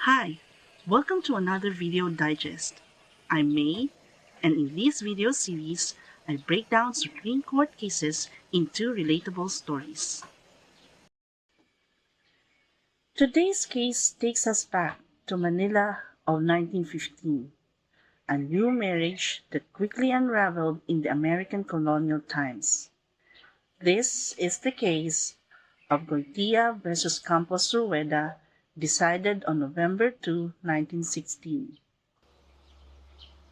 Hi, welcome to another video digest. I'm May, and in this video series, I break down Supreme Court cases into relatable stories. Today's case takes us back to Manila of 1915, a new marriage that quickly unraveled in the American colonial times. This is the case of Goitia versus Campos Rueda, decided on November 2, 1916.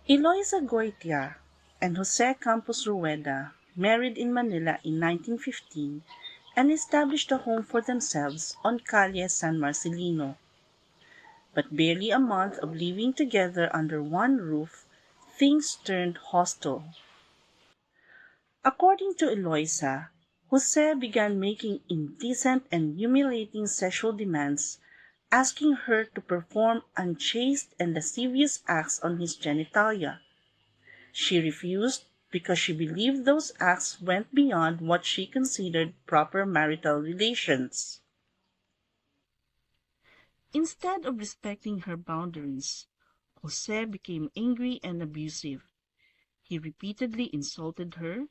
Eloisa Goitia and Jose Campos Rueda married in Manila in 1915 and established a home for themselves on Calle San Marcelino. But barely a month of living together under one roof, things turned hostile. According to Eloisa, Jose began making indecent and humiliating sexual demands, asking her to perform unchaste and lascivious acts on his genitalia. She refused because she believed those acts went beyond what she considered proper marital relations. Instead of respecting her boundaries, Jose became angry and abusive. He repeatedly insulted her,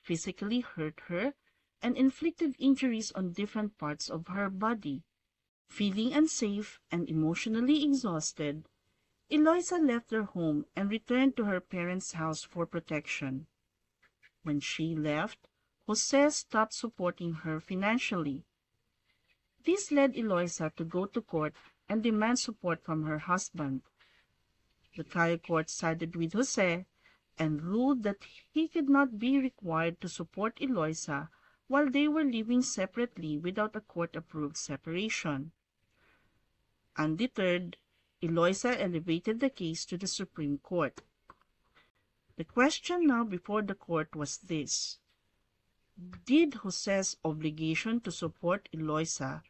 physically hurt her, and inflicted injuries on different parts of her body. Feeling unsafe and emotionally exhausted, Eloisa left her home and returned to her parents' house for protection. When she left, Jose stopped supporting her financially. This led Eloisa to go to court and demand support from her husband. The trial court sided with Jose and ruled that he could not be required to support Eloisa while they were living separately without a court-approved separation. Undeterred, Eloisa elevated the case to the Supreme Court. The question now before the court was this: did Jose's obligation to support Eloisa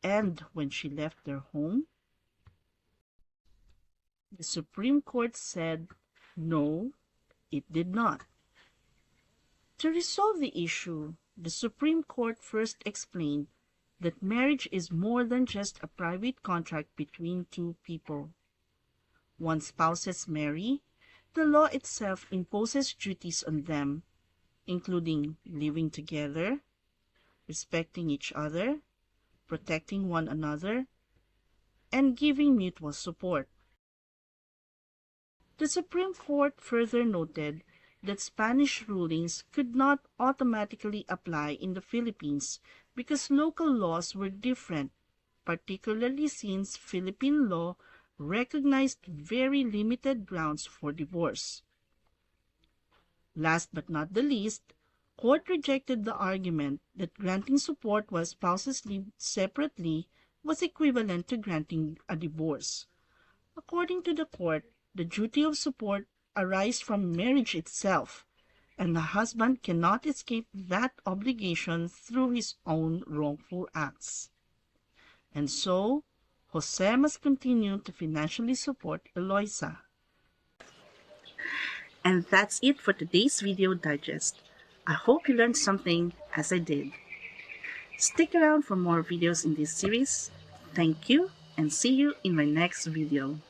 end when she left their home? The Supreme Court said no, it did not. To resolve the issue, the Supreme Court first explained that marriage is more than just a private contract between two people. Once spouses marry, the law itself imposes duties on them, including living together, respecting each other, protecting one another, and giving mutual support. The Supreme Court further noted that Spanish rulings could not automatically apply in the Philippines because local laws were different, particularly since Philippine law recognized very limited grounds for divorce. Last but not the least, court rejected the argument that granting support while spouses lived separately was equivalent to granting a divorce. According to the court, the duty of support arises from marriage itself, and the husband cannot escape that obligation through his own wrongful acts. And so, Jose must continue to financially support Eloisa. And that's it for today's video digest. I hope you learned something as I did. Stick around for more videos in this series. Thank you, and see you in my next video.